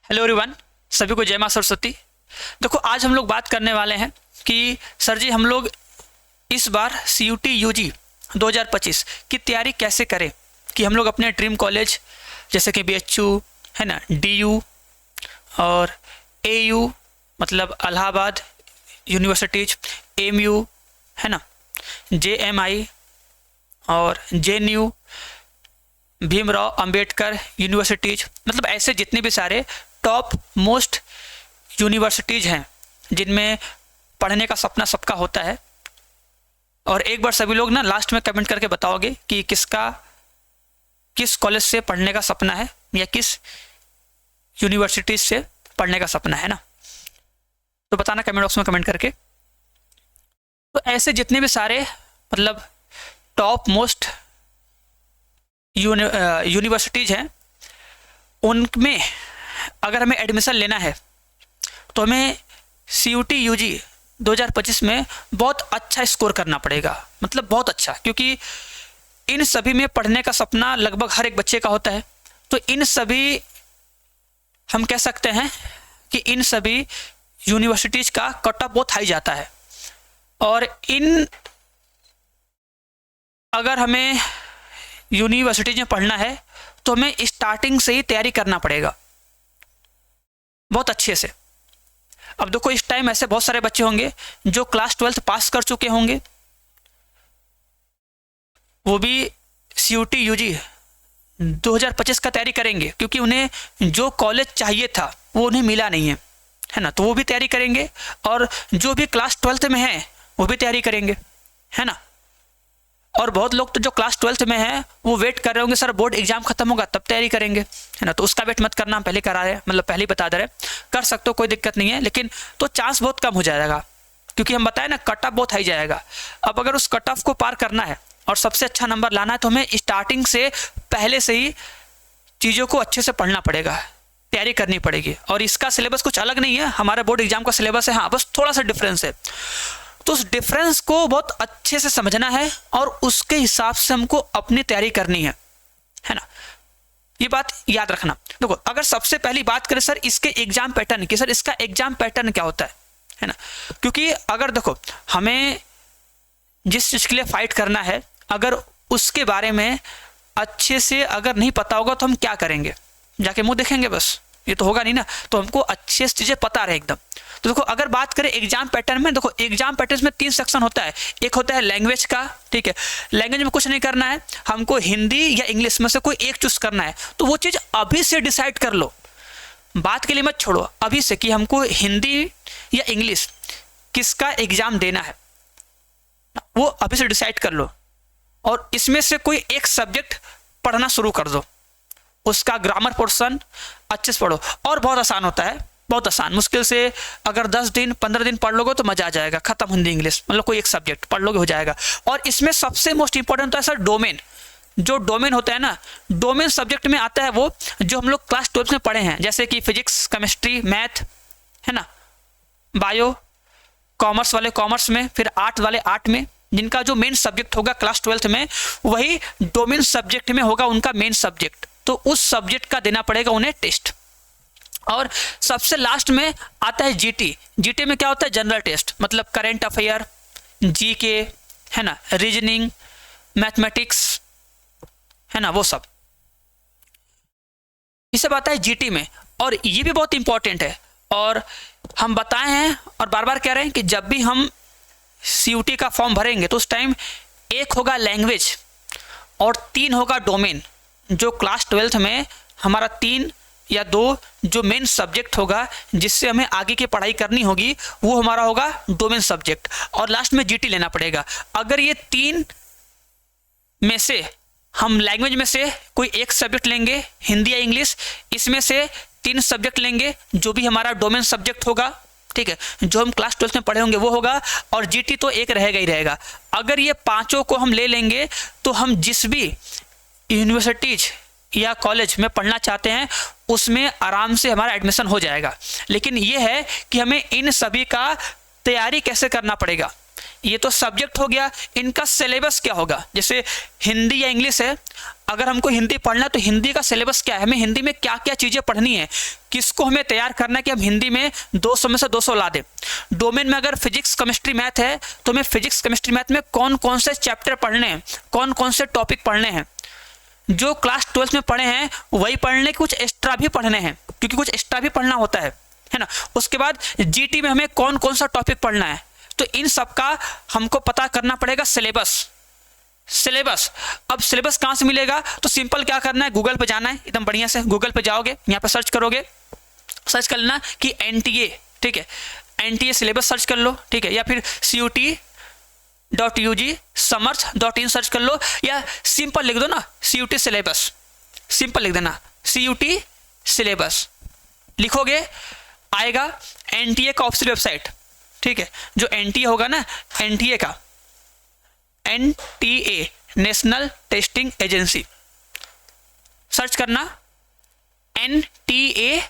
Hello everyone, सभी को जय मां सरस्वती। देखो, आज हम लोग बात करने वाले हैं कि सर जी हम लोग इस बार CUT UG 2025 की तैयारी कैसे करें कि हम लोग अपने ड्रीम कॉलेज जैसे कि BHU है ना, DU और AU मतलब इलाहाबाद यूनिवर्सिटीज, MU है ना, JMI और JNU, भीमराव अंबेडकर यूनिवर्सिटीज, मतलब ऐसे जितने भी सारे टॉप मोस्ट यूनिवर्सिटीज हैं जिनमें पढ़ने का सपना सबका होता है। और एक बार सभी लोग ना लास्ट में कमेंट करके बताओगे कि किस कॉलेज से पढ़ने का सपना है या किस यूनिवर्सिटीज से पढ़ने का सपना है ना, तो बताना कमेंट बॉक्स में कमेंट करके। तो ऐसे जितने भी सारे मतलब टॉप मोस्ट यूनिवर्सिटीज हैं उनमें अगर हमें एडमिशन लेना है तो हमें CUT UG 2025 में बहुत अच्छा स्कोर करना पड़ेगा, मतलब बहुत अच्छा, क्योंकि इन सभी में पढ़ने का सपना लगभग हर एक बच्चे का होता है। तो इन सभी हम कह सकते हैं कि इन सभी यूनिवर्सिटीज़ का कट ऑफ बहुत हाई जाता है और अगर हमें यूनिवर्सिटीज में पढ़ना है तो हमें स्टार्टिंग से ही तैयारी करना पड़ेगा बहुत अच्छे से। अब देखो, इस टाइम ऐसे बहुत सारे बच्चे होंगे जो क्लास 12 पास कर चुके होंगे, वो भी CUT UG 2025 का तैयारी करेंगे क्योंकि उन्हें जो कॉलेज चाहिए था वो उन्हें मिला नहीं है ना, तो वो भी तैयारी करेंगे। और जो भी क्लास 12 में हैं वो भी तैयारी करेंगे, है ना। और बहुत लोग तो जो क्लास 12 में हैं वो वेट कर रहे होंगे, सर बोर्ड एग्जाम खत्म होगा तब तैयारी करेंगे, है ना। तो उसका वेट मत करना, हम पहले करा रहे हैं, मतलब पहले ही बता दे रहे हैं, कर सकते हो, कोई दिक्कत नहीं है, लेकिन तो चांस बहुत कम हो जाएगा क्योंकि हम बताए ना कट ऑफ बहुत हाई जाएगा। अब अगर उस कट ऑफ को पार करना है और सबसे अच्छा नंबर लाना है तो हमें स्टार्टिंग से पहले से ही चीज़ों को अच्छे से पढ़ना पड़ेगा, तैयारी करनी पड़ेगी। और इसका सिलेबस कुछ अलग नहीं है, हमारे बोर्ड एग्जाम का सिलेबस है, हाँ बस थोड़ा सा डिफरेंस है। तो उस डिफरेंस को बहुत अच्छे से समझना है और उसके हिसाब से हमको अपनी तैयारी करनी है ना, ये बात याद रखना। देखो, अगर सबसे पहली बात करें सर इसके एग्जाम पैटर्न की, सर इसका एग्जाम पैटर्न क्या होता है ना, क्योंकि अगर देखो हमें जिस चीज़ के लिए फाइट करना है अगर उसके बारे में अच्छे से अगर नहीं पता होगा तो हम क्या करेंगे, जाके मुंह देखेंगे बस, ये तो होगा नहीं ना। तो हमको अच्छे से चीज़ें पता रहे एकदम। तो देखो, अगर बात करें एग्जाम पैटर्न में, देखो एग्जाम पैटर्न में 3 सेक्शन होता है। एक होता है लैंग्वेज का, ठीक है, लैंग्वेज में कुछ नहीं करना है, हमको हिंदी या इंग्लिश में से कोई एक चूज करना है। तो वो चीज़ अभी से डिसाइड कर लो, बात के लिए मत छोड़ो, अभी से कि हमको हिंदी या इंग्लिश किसका एग्जाम देना है, वो अभी से डिसाइड कर लो। और इसमें से कोई एक सब्जेक्ट पढ़ना शुरू कर दो, उसका ग्रामर पोर्शन अच्छे से पढ़ो। और बहुत आसान होता है, बहुत आसान, मुश्किल से अगर 10 दिन 15 दिन पढ़ लोगे तो मजा आ जाएगा, खत्म हिंदी इंग्लिश, मतलब कोई एक सब्जेक्ट पढ़ लोगे हो जाएगा। और इसमें सबसे मोस्ट इंपॉर्टेंट होता है सर डोमेन। जो डोमेन होता है ना, डोमेन सब्जेक्ट में आता है वो जो हम लोग क्लास 12 में पढ़े हैं, जैसे कि फिजिक्स, केमिस्ट्री, मैथ, है ना, बायो, कॉमर्स वाले कॉमर्स में, फिर आर्ट वाले आर्ट में, जिनका जो मेन सब्जेक्ट होगा क्लास 12 में वही डोमेन सब्जेक्ट में होगा उनका मेन सब्जेक्ट। तो उस सब्जेक्ट का देना पड़ेगा उन्हें टेस्ट। और सबसे लास्ट में आता है जीटी में क्या होता है, जनरल टेस्ट, मतलब करंट अफेयर, जीके, है ना, रीजनिंग, मैथमेटिक्स, है ना, वो सब ये सब आता है जीटी में। और ये भी बहुत इंपॉर्टेंट है और हम बताए हैं और बार बार कह रहे हैं कि जब भी हम CUT का फॉर्म भरेंगे तो उस टाइम 1 होगा लैंग्वेज और 3 होगा डोमेन। जो क्लास 12 में हमारा 3 या 2 जो मेन सब्जेक्ट होगा जिससे हमें आगे की पढ़ाई करनी होगी वो हमारा होगा डोमेन सब्जेक्ट, और लास्ट में जीटी लेना पड़ेगा। अगर ये 3 में से हम लैंग्वेज में से कोई एक सब्जेक्ट लेंगे, हिंदी या इंग्लिश, इसमें से 3 सब्जेक्ट लेंगे जो भी हमारा डोमेन सब्जेक्ट होगा, ठीक है, जो हम क्लास 12 में पढ़े होंगे वो होगा, और जीटी तो एक रहेगा ही रहेगा। अगर ये पांचों को हम ले लेंगे तो हम जिस भी यूनिवर्सिटीज या कॉलेज में पढ़ना चाहते हैं उसमें आराम से हमारा एडमिशन हो जाएगा। लेकिन ये है कि हमें इन सभी का तैयारी कैसे करना पड़ेगा, ये तो सब्जेक्ट हो गया, इनका सिलेबस क्या होगा। जैसे हिंदी या इंग्लिश है, अगर हमको हिंदी पढ़ना तो हिंदी का सिलेबस क्या है, हमें हिंदी में क्या क्या चीज़ें पढ़नी है, किसको हमें तैयार करना है कि हम हिंदी में 200 में से 200 ला दें। डोमेन में अगर फिजिक्स केमिस्ट्री मैथ है तो हमें फिजिक्स केमिस्ट्री मैथ में कौन कौन से चैप्टर पढ़ने हैं, कौन कौन से टॉपिक पढ़ने हैं। जो क्लास 12 में पढ़े हैं वही पढ़ने, कुछ एक्स्ट्रा भी पढ़ने हैं क्योंकि कुछ एक्स्ट्रा भी पढ़ना होता है ना। उसके बाद जीटी में हमें कौन कौन सा टॉपिक पढ़ना है, तो इन सब का हमको पता करना पड़ेगा सिलेबस। अब सिलेबस कहाँ से मिलेगा, तो सिंपल क्या करना है, गूगल पे जाना है, एकदम बढ़िया से गूगल पे जाओगे, यहाँ पे सर्च करोगे, सर्च कर लेना कि एनटीए, ठीक है, एनटीए सिलेबस सर्च कर लो, ठीक है, या फिर CUT.UG समर्थ.in सर्च कर लो, या सिंपल लिख दो ना CUT सिलेबस, सिंपल लिख देना CUT सिलेबस, लिखोगे आएगा एनटीए का ऑफिशियल वेबसाइट, ठीक है, जो एनटीए होगा ना, एनटीए का, NTA national testing agency, search करना NTA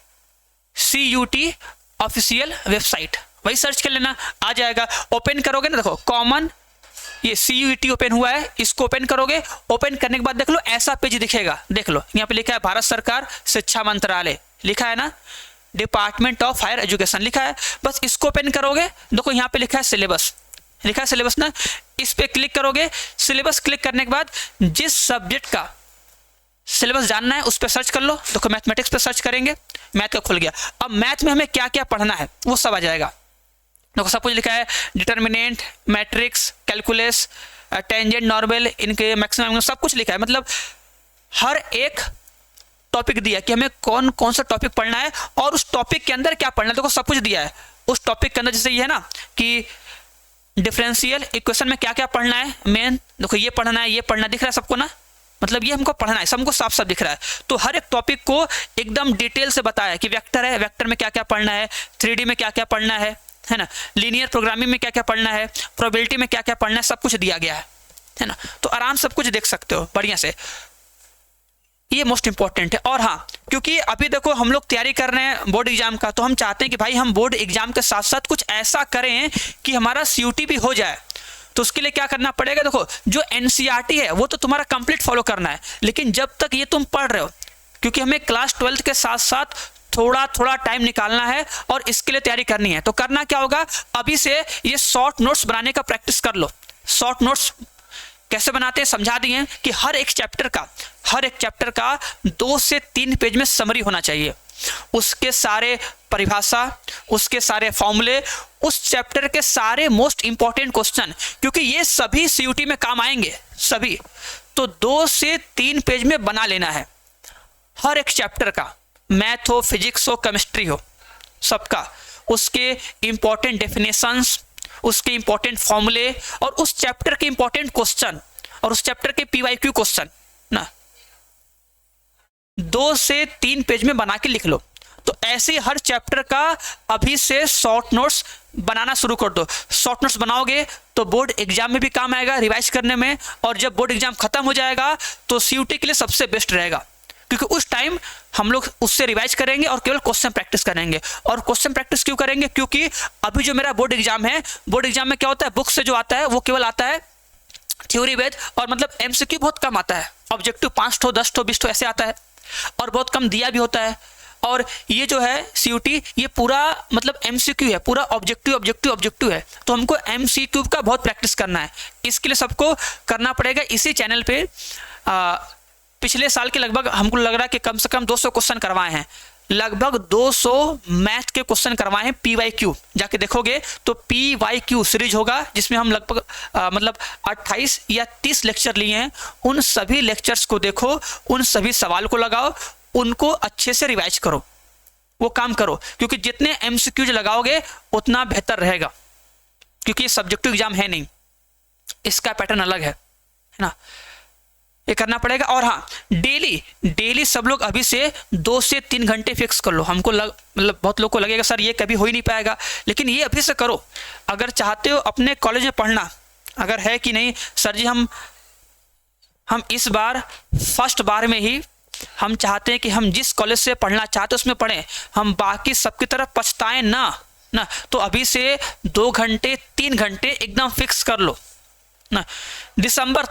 CUT ऑफिशियल वेबसाइट, वही सर्च कर लेना, आ जाएगा। ओपन करोगे ना, देखो कॉमन ये CUT ओपन हुआ है, इसको ओपन करोगे, ओपन करने के बाद देख लो ऐसा पेज दिखेगा, देख लो यहाँ पे लिखा है भारत सरकार शिक्षा मंत्रालय, लिखा है ना, डिपार्टमेंट ऑफ हायर एजुकेशन लिखा है, बस इसको ओपन करोगे, देखो यहाँ पे लिखा है सिलेबस, लिखा है सिलेबस ना, इस पे क्लिक करोगे, सिलेबस क्लिक करने के बाद जिस सब्जेक्ट का सिलेबस जानना है उस पर सर्च कर लो, देखो मैथमेटिक्स पे सर्च करेंगे, मैथ का खुल गया। अब मैथ में हमें क्या क्या पढ़ना है वो सब आ जाएगा, देखो सब कुछ लिखा है, determinant, matrix, calculus, tangent, normal, इनके मैक्सिमम, सब कुछ लिखा है, मतलब हर एक टॉपिक दिया कि हमें कौन कौन सा टॉपिक पढ़ना है और उस टॉपिक के अंदर क्या पढ़ना है, देखो सब कुछ दिया है उस टॉपिक के अंदर। जैसे ये है ना कि डिफरेंशियल इक्वेशन में क्या क्या पढ़ना है, मेन देखो ये पढ़ना है, ये पढ़ना दिख रहा है सबको ना, मतलब ये हमको पढ़ना है, सबको साफ साफ दिख रहा है। तो हर एक टॉपिक को एकदम डिटेल से बताया कि वेक्टर है, वेक्टर में क्या क्या पढ़ना है, 3D में क्या क्या पढ़ना है ना, लीनियर प्रोग्रामिंग में क्या क्या पढ़ना है, प्रोबेबिलिटी में क्या क्या पढ़ना है, सब कुछ दिया गया है ना, तो आराम सब कुछ देख सकते हो बढ़िया से, ये मोस्ट इंपॉर्टेंट है। और हाँ, क्योंकि अभी देखो हम लोग तैयारी कर रहे हैं बोर्ड एग्जाम का, तो हम चाहते हैं कि भाई हम बोर्ड एग्जाम के साथ साथ कुछ ऐसा करें कि हमारा CUT भी हो जाए। तो उसके लिए क्या करना पड़ेगा, देखो जो NCERT है वो तो तुम्हारा कंप्लीट फॉलो करना है, लेकिन जब तक ये तुम पढ़ रहे हो, क्योंकि हमें क्लास 12 के साथ साथ थोड़ा थोड़ा टाइम निकालना है और इसके लिए तैयारी करनी है, तो करना क्या होगा, अभी से ये शॉर्ट नोट्स बनाने का प्रैक्टिस कर लो। शॉर्ट नोट्स कैसे बनाते हैं समझा दिए कि हर एक चैप्टर का 2 से 3 पेज में समरी होना चाहिए, उसके सारे परिभाषा, उसके सारे फॉर्मूले, उस चैप्टर के सारे मोस्ट इंपॉर्टेंट क्वेश्चन, क्योंकि ये सभी CUT में काम आएंगे सभी, तो 2 से 3 पेज में बना लेना है हर एक चैप्टर का, मैथ हो, फिजिक्स हो, केमिस्ट्री हो, सबका, उसके इंपॉर्टेंट डेफिनेशंस, उसके इंपॉर्टेंट फॉर्मूले और उस चैप्टर के इंपॉर्टेंट क्वेश्चन और उस चैप्टर के PYQ क्वेश्चन ना 2 से 3 पेज में बना के लिख लो। तो ऐसे हर चैप्टर का अभी से शॉर्ट नोट्स बनाना शुरू कर दो। शॉर्ट नोट्स बनाओगे तो बोर्ड एग्जाम में भी काम आएगा रिवाइज करने में, और जब बोर्ड एग्जाम खत्म हो जाएगा तो CUT के लिए सबसे बेस्ट रहेगा, क्योंकि उस टाइम हम लोग उससे रिवाइज करेंगे और केवल क्वेश्चन प्रैक्टिस करेंगे। और क्वेश्चन प्रैक्टिस क्यों करेंगे, क्योंकि अभी जो मेरा बोर्ड एग्जाम है, बोर्ड एग्जाम में क्या होता है, बुक से जो आता है वो केवल आता है थ्योरी बेस्ड, और मतलब MCQ बहुत कम आता है, ऑब्जेक्टिव 5 ठो 10 ठो 20 ठो ऐसे आता है, और बहुत कम दिया भी होता है। और ये जो है CUT ये पूरा मतलब MCQ है, पूरा ऑब्जेक्टिव है, तो हमको MCQ का बहुत प्रैक्टिस करना है। इसके लिए सबको करना पड़ेगा इसी चैनल पे। पिछले साल के लगभग हमको लग रहा है कि कम से कम 200 क्वेश्चन करवाए हैं, लगभग 200 मैथ के क्वेश्चन करवाए हैं। PYQ जाके देखोगे तो PYQ सीरीज होगा, जिसमें हम लगभग मतलब 28 या 30 लेक्चर लिए हैं। उन सभी लेक्चर्स को देखो, उन सभी सवाल को लगाओ, उनको अच्छे से रिवाइज करो, वो काम करो, क्योंकि जितने MCQ लगाओगे उतना बेहतर रहेगा, क्योंकि ये सब्जेक्टिव एग्जाम है नहीं, इसका पैटर्न अलग है ना, ये करना पड़ेगा। और हाँ, डेली सब लोग अभी से 2 से 3 घंटे फिक्स कर लो। हमको मतलब बहुत लोग को लगेगा सर ये कभी हो ही नहीं पाएगा, लेकिन ये अभी से करो। अगर चाहते हो अपने कॉलेज में पढ़ना, अगर है कि नहीं सर जी हम इस बार फर्स्ट बार में ही हम चाहते हैं कि हम जिस कॉलेज से पढ़ना चाहते हैं उसमें पढ़ें, हम बाकी सबकी तरफ पछताएं ना, ना। तो अभी से 2 घंटे 3 घंटे एकदम फिक्स कर लो ना। दिसंबर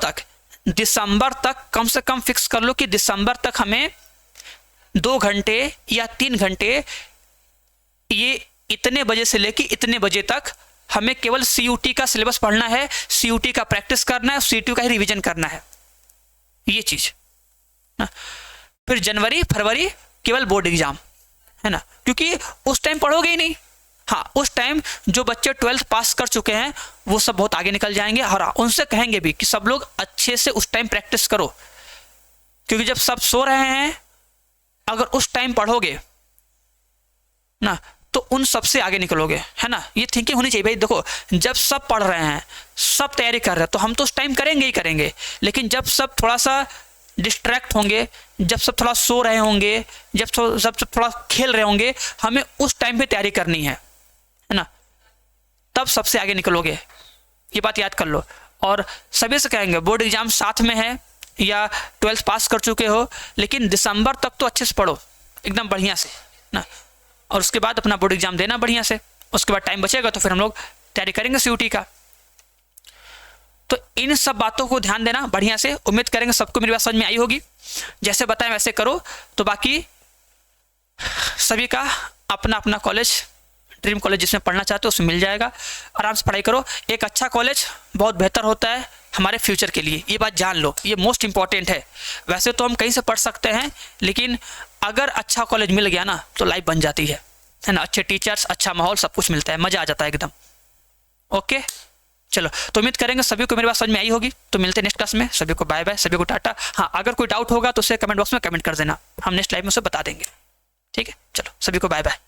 तक कम से कम फिक्स कर लो कि दिसंबर तक हमें 2 घंटे या 3 घंटे, ये इतने बजे से लेके इतने बजे तक हमें केवल CUT का सिलेबस पढ़ना है, CUT का प्रैक्टिस करना है, CUT का ही रिवीजन करना है, ये चीज ना। फिर जनवरी फरवरी केवल बोर्ड एग्जाम, है ना, क्योंकि उस टाइम पढ़ोगे ही नहीं। हाँ, उस टाइम जो बच्चे 12th पास कर चुके हैं वो सब बहुत आगे निकल जाएंगे, और उनसे कहेंगे भी कि सब लोग अच्छे से उस टाइम प्रैक्टिस करो, क्योंकि जब सब सो रहे हैं अगर उस टाइम पढ़ोगे ना तो उन सबसे आगे निकलोगे, है ना। ये थिंकिंग होनी चाहिए भाई। देखो, जब सब पढ़ रहे हैं, सब तैयारी कर रहे हैं, तो हम तो उस टाइम करेंगे ही करेंगे, लेकिन जब सब थोड़ा सा डिस्ट्रैक्ट होंगे, जब सब थोड़ा सो रहे होंगे, जब सब थोड़ा खेल रहे होंगे, हमें उस टाइम पे तैयारी करनी है ना, तब सबसे आगे निकलोगे। ये बात याद कर लो। और सभी से कहेंगे बोर्ड एग्जाम साथ में है या 12th पास कर चुके हो, लेकिन दिसंबर तक तो अच्छे से पढ़ो एकदम बढ़िया से ना, और उसके बाद अपना बोर्ड एग्जाम देना बढ़िया से। उसके बाद टाइम बचेगा तो फिर हम लोग तैयारी करेंगे CUT का। तो इन सब बातों को ध्यान देना बढ़िया से। उम्मीद करेंगे सबको मेरी बात समझ में आई होगी। जैसे बताएं वैसे करो, तो बाकी सभी का अपना अपना कॉलेज, ड्रीम कॉलेज जिसमें पढ़ना चाहते हो उसमें मिल जाएगा। आराम से पढ़ाई करो। एक अच्छा कॉलेज बहुत बेहतर होता है हमारे फ्यूचर के लिए, ये बात जान लो, ये मोस्ट इंपॉर्टेंट है। वैसे तो हम कहीं से पढ़ सकते हैं, लेकिन अगर अच्छा कॉलेज मिल गया ना तो लाइफ बन जाती है ना। अच्छे टीचर्स, अच्छा माहौल, सब कुछ मिलता है, मज़ा आ जाता है एकदम। ओके, चलो, तो उम्मीद करेंगे सभी को मेरी बात समझ में आई होगी। तो मिलते हैं नेक्स्ट क्लास में। सभी को बाय बाय, सभी को टाटा। हाँ, अगर कोई डाउट होगा तो उसे कमेंट बॉक्स में कमेंट कर देना, हम नेक्स्ट लाइव में उसे बता देंगे। ठीक है, चलो, सभी को बाय बाय।